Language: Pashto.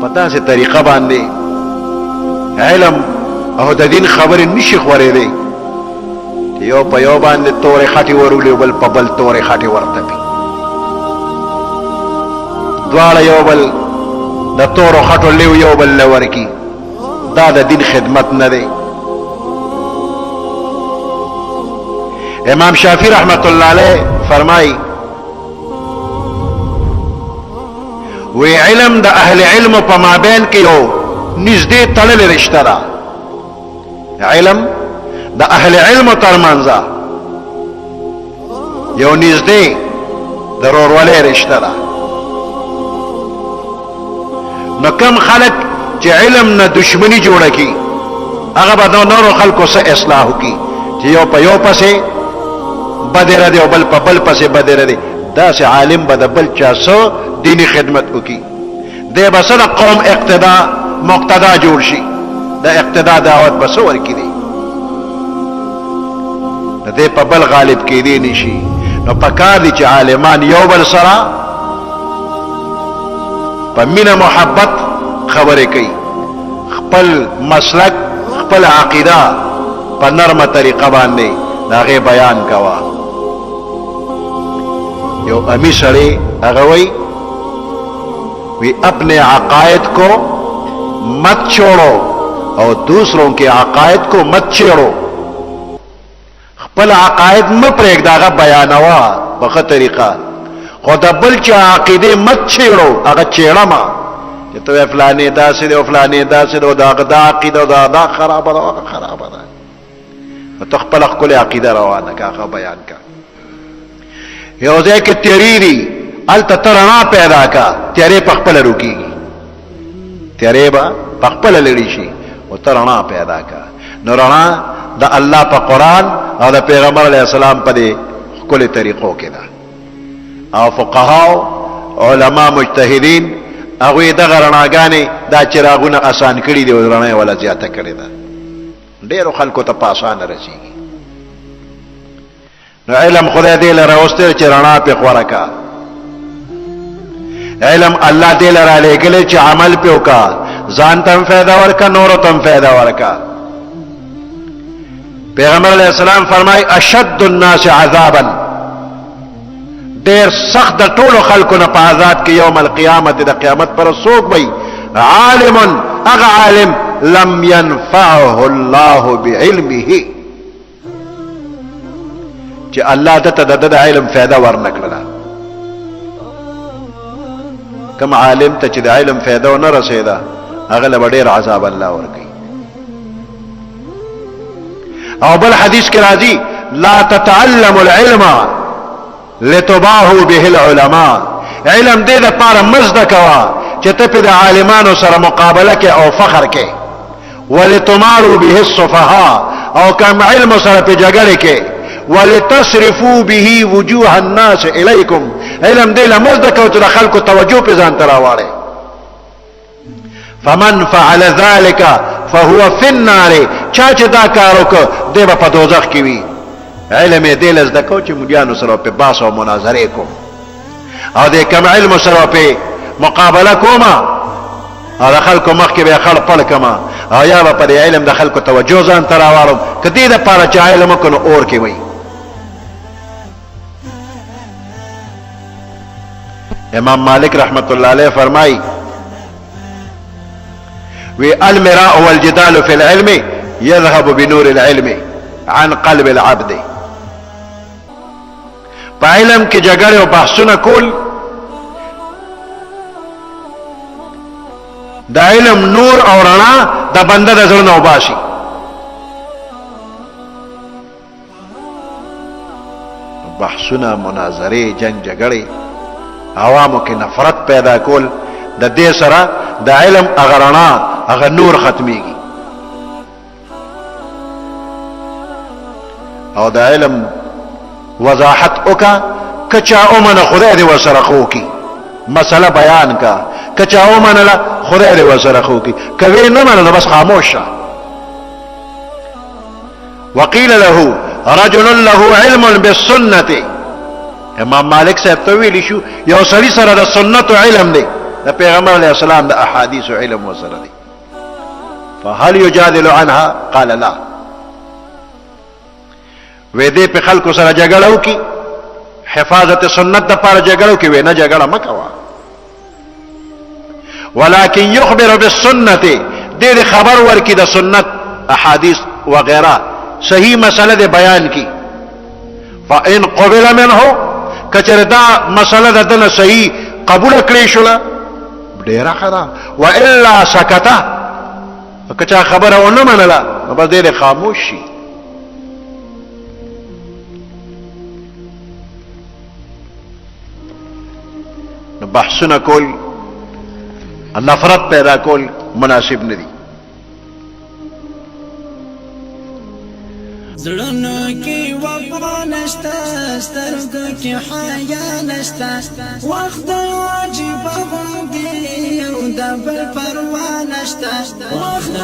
پتا سے طریقہ باندې علم او د دین خبرې نشي خورېدی یو په یو باندې تورې خټې ورولي بل په بل تورې خټې ورتپي دواړه یو بل د تورو خټو لیو یو بل له ورکي دا د دین خدمت نه دی امام شافعی رحمت الله علیه فرمای وی علم د اهل علم په مابین کې یو نږدې تړلې رشته ده علم د اهل علم ترمنځ یو نږدې ضروري رشته ده نو کم خلق چې علم نه دشمنی جوړه کی هغه به نورو خلکو سره اصلاح کی چې یو په یو پسې بدره دی او بل په بل پسې بدره دی دا سه عالم به د بل چا سو دینی خدمت وکي دی به سره قوم اقتدا مقتدا جوړ شي د اقتدا دعوت به سو ورکی دی دی په بل غالب کې دی نشي نو پکار دي چې عالمان یو بل سره په مینه محبت خبرې کوي خپل مسلک خپل عقیده په نرمه طریقه باندې داغه بیان کوا یو امی سړی هغه وی اپنے عقائد کو مت چھوڑو اور دوسروں کے عقائد کو مت چھیڑو خپل عقائد م پرېږ داغه بیانوا په طریقه خود بل چې عقیده مت چھیڑو هغه چېړما چې ته فلانه داسې دی او فلانه داسې دی او داغه دا عقیده او دا خرابه ده خرابه ده ته خپل خپل عقیده روانه کاغه بیان کا یو ځای کې تیری دی الته ترنا پیدا کا تیرې په خپل روکیږي تیرې با په خپل لړی شي او ترنا پیدا کا نو رڼا د الله په قران او د پیغمبر علی السلام په دې خپل طریقو کې ده او فقها علما مجتهدین هغه د غرناګانې دا چراغونه آسان کړي دي او رڼا ولا زیاته کړي ده ډېر خلکو ته پاسانه رسیږي نو علم خدای دې لره واستر چې رڼا په خورکا علم الله دې لره لګل چې عمل په وکا ځان تم फायदा ورکا نور تم फायदा ورکا پیغمبر علیہ السلام فرمای اشد الناس عذابا ډېر سخت د ټولو خلکو نه په عذاب کې یوم القیامت د قیامت پر سوق وي عالم اغه عالم لم ينفعه الله بعلمه چې الله دته د علم फायदा ورنکړه کوم عالم ته چې د علم फायदा ونه رسیدا هغه له ډېر عذاب الله ورکړي او بل حدیث کې راځي لا تتعلم العلم لتباهوا به العلماء علم دې د پاره مزد کوا چې ته په عالمانو سره مقابله کې او فخر کې ولتماروا به السفهاء او کوم علم سره په جګړه کې ولتصرفوا به وجوه الناس اليكم علم دې لمزد کوا چې خلکو توجه په ځان تراوړي فمن فعل ذلك فهو في النار چا چې دا کارو کو دی په دوزخ کې وي علم دې لز د کو چې مليانو سره په باس او مناظره کوم او دې کم علم سره په مقابله کوما او خلکو مخ کې به خړ پړ کما او یا په دې علم د خلکو توجه ځان تراوړم کدی د پاره چې علم کو اور کې وي امام مالک رحمت الله علیه فرمای والمراء والجدال في العلم يذهب بنور العلم عن قلب العبد په علم کې جګړه او بحثونه کول د علم نور او رڼا د بنده د زړه نو باشي بحثونه مناظره جنگ جګړه عوامو کې نفرت پیدا کول د دې سره د علم اغرنا اغه نور ختميږي او د علم وضاحت وکا کچا اومن خدای دې وسره خو کی مسله بیان کا کچا اومن لا خدای دې وسره خو کی کوي نه منه بس خاموش وقيل له رجل له علم بالسنه امام مالک صاحب ته ویل شو یو سړي سره د سنت علم دی د پیغمبر علیه السلام د احادیث علم وسره دی. فهل یجادل عنها قال لا. وې دې په خلکو سره جګړه وکي حفاظت سنت د پاره جګړه وکي، وې نه جګړه مکوا، ولكن يخبر بالسنه، دې خبر ورکی د سنت احادیث وغیرہ صحیح مسئلہ دے بیان کی. فإن قبل منه کچر دا مسئلہ دا دن صحیح قبول کړی شولا ډیره خدا، والا سکتا کچا خبره ونه منله بس دې خاموش شي. بحثونه کول نفرت پیدا کول مناسب ندی. زړونو کې وفا نشته، سترګو کې حیا نشته، وخت عجیب غوندې او د بل پروا نشته، وخت